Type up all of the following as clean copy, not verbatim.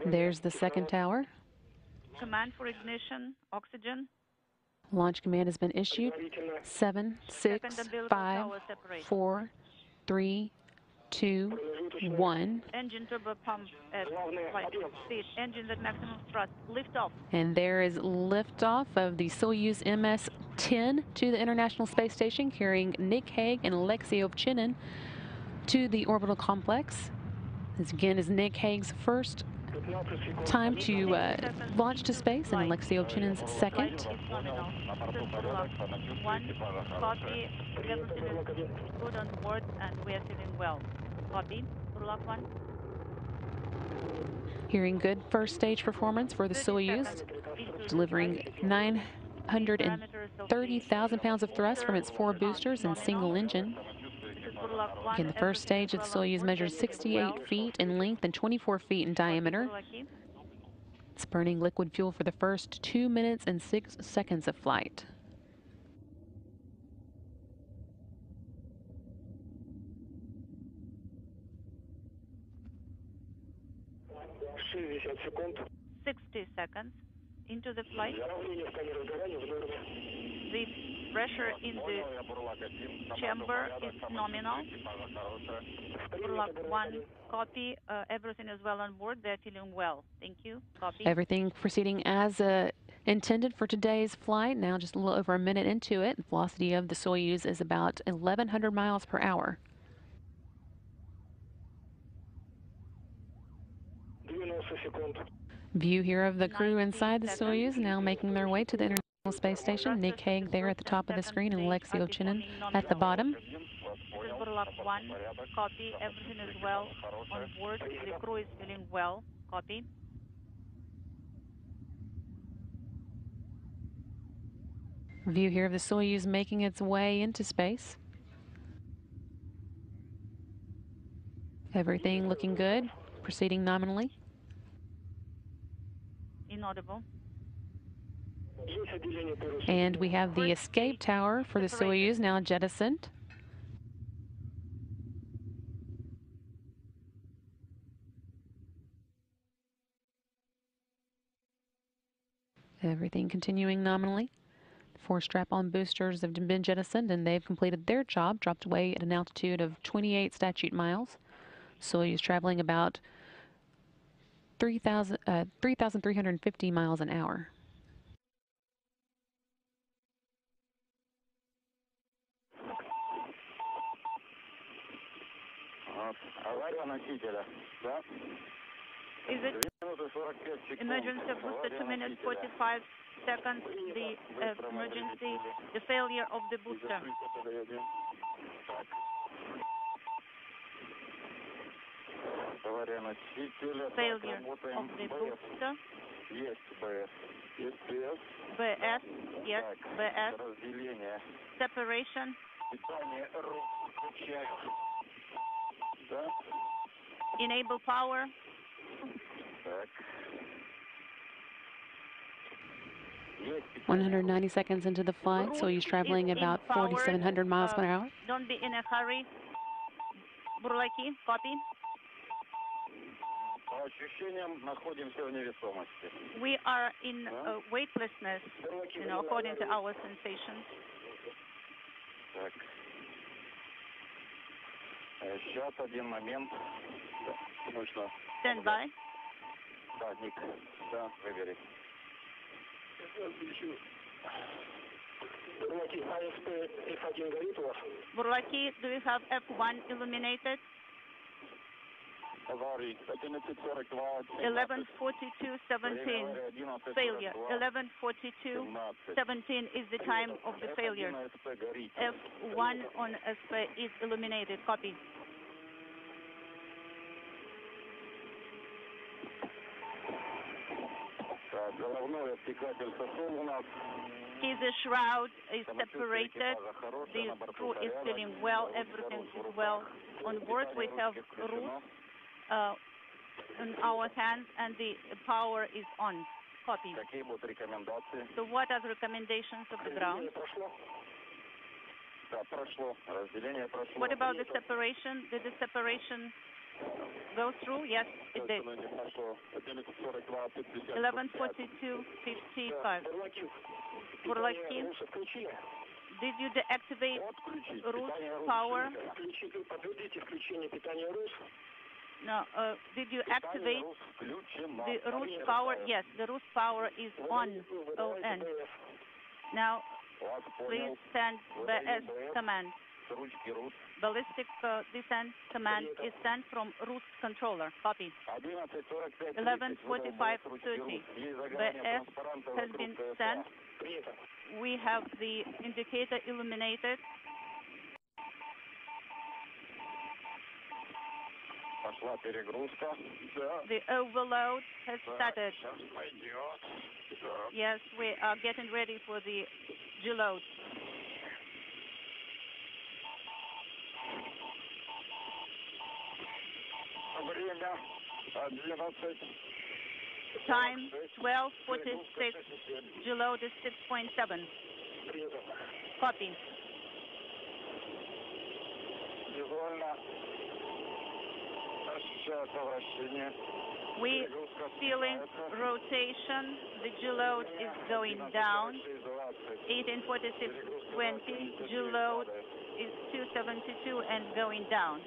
There's the second tower. Command for ignition, oxygen. Launch command has been issued. 7, 6, 5, 4, 3, 2, 1. Engine turbo pump at flight speed. Engines at maximum thrust. Lift off. And there is liftoff of the Soyuz MS-10 to the International Space Station, carrying Nick Hague and Alexei Ovchinin to the orbital complex. This again is Nick Hague's first time to launch to space, and Alexei Ovchinin's second. One copy. Everything is good on board, and we are feeling well. Copy. Burlak 1. Hearing good first stage performance for the Soyuz, delivering 930,000 pounds of thrust from its 4 boosters and single engine. Again, the first stage of the Soyuz measured 68 feet in length and 24 feet in diameter. It's burning liquid fuel for the first 2 minutes and 6 seconds of flight. "60 seconds into the flight. The pressure in the chamber is nominal. Burlak 1, copy. Everything is well on board. They're feeling well. Thank you. Copy. Everything proceeding as intended for today's flight. Now just a little over a minute into it. The velocity of the Soyuz is about 1,100 miles per hour. View here of the crew inside the Soyuz, now making their way to the International Space Station. Nick Hague there at the top of the screen and Alexei Ovchinin at the bottom. Burlak 1, copy. Everything is well on board. The crew is feeling well. Copy. View here of the Soyuz making its way into space. Everything looking good, proceeding nominally. Inaudible. And we have the escape tower for the Soyuz now jettisoned. Everything continuing nominally. 4 strap-on boosters have been jettisoned, and they've completed their job, dropped away at an altitude of 28 statute miles. Soyuz traveling about 3,350 miles an hour. Is it emergency booster 2 minutes 45 seconds? The emergency, the failure of the booster. Failure of the booster. BS, yes, BS. Separation. Enable power. 190 seconds into the flight, Soyuz traveling about 4,700 miles per hour. Don't be in a hurry. Burlaki, copy. We are in weightlessness, according to our sensations. Stand by. Burlaki, do you have F1 illuminated? 11:42:17. Failure. 11:42:17 is the time of the failure. F1 on SP is illuminated. Copy. The shroud is separated. The crew is feeling well. Everything is well on board. We have routes in our hands, and the power is on. Copy. So what are the recommendations of the ground? What about the separation? Did the separation go through? Yes, it did. 11:42:55. Buрлаки. Did you deactivate Rus power? No. Did you activate the Rus power? Yes, the Rus power is on. ON. Now, please send BS command. Ballistic descent command is sent from Rus controller. Copy. 11:45:30. BS has been sent. We have the indicator illuminated. The overload has started. Yes, we are getting ready for the deload. Time 12:46. Deload is 6.7. Copy. We feeling rotation. The deload is going down. 18:46:20. Deload is 272 and going down.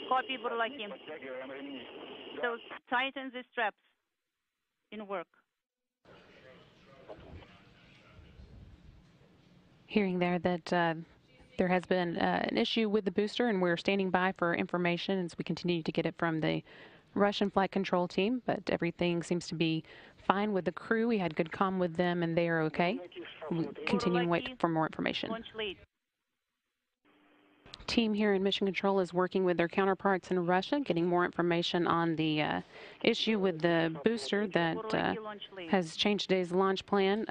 Copy, Buрлаки. So tighten the straps in work. Hearing there that there has been an issue with the booster, and we're standing by for information as we continue to get it from the Russian flight control team, but everything seems to be fine with the crew. We had good comm with them, and they are okay. We continue to wait for more information. Launch lead. Team here in Mission Control is working with their counterparts in Russia, getting more information on the issue with the booster that has changed today's launch plan.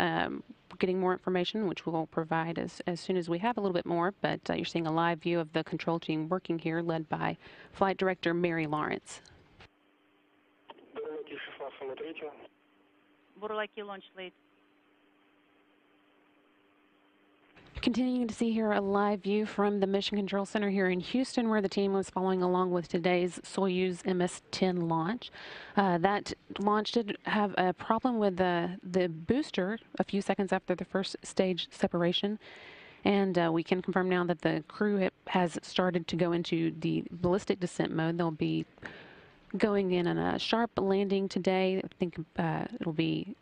Getting more information, which we will provide as soon as we have a little bit more, but you're seeing a live view of the control team working here, led by Flight Director Mary Lawrence. Buрлаки, launch lead. Continuing to see here a live view from the Mission Control Center here in Houston, where the team was following along with today's Soyuz MS-10 launch. That launch did have a problem with the booster a few seconds after the first stage separation. And we can confirm now that the crew has started to go into the ballistic descent mode. They'll be going in on a sharp landing today. I think it'll be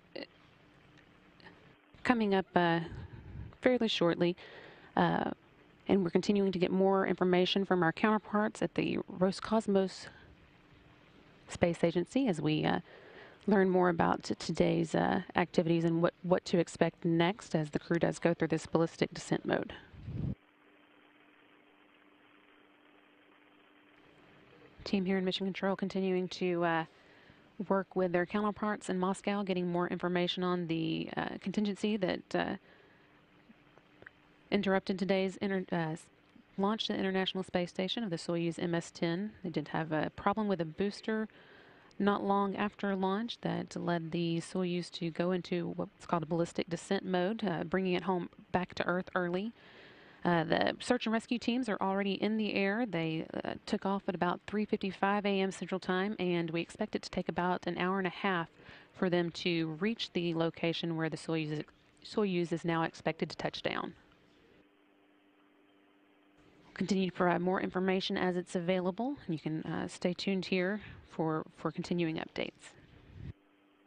coming up fairly shortly, and we're continuing to get more information from our counterparts at the Roscosmos Space Agency as we learn more about today's activities and what to expect next as the crew does go through this ballistic descent mode. Team here in Mission Control continuing to work with their counterparts in Moscow, getting more information on the contingency that interrupted today's launch to the International Space Station of the Soyuz MS-10. They did have a problem with a booster not long after launch that led the Soyuz to go into what's called a ballistic descent mode, bringing it home back to Earth early. The search and rescue teams are already in the air. They took off at about 3:55 a.m. Central Time, and we expect it to take about an hour and a half for them to reach the location where the Soyuz is now expected to touch down. Continue to provide more information as it's available. You can stay tuned here for continuing updates.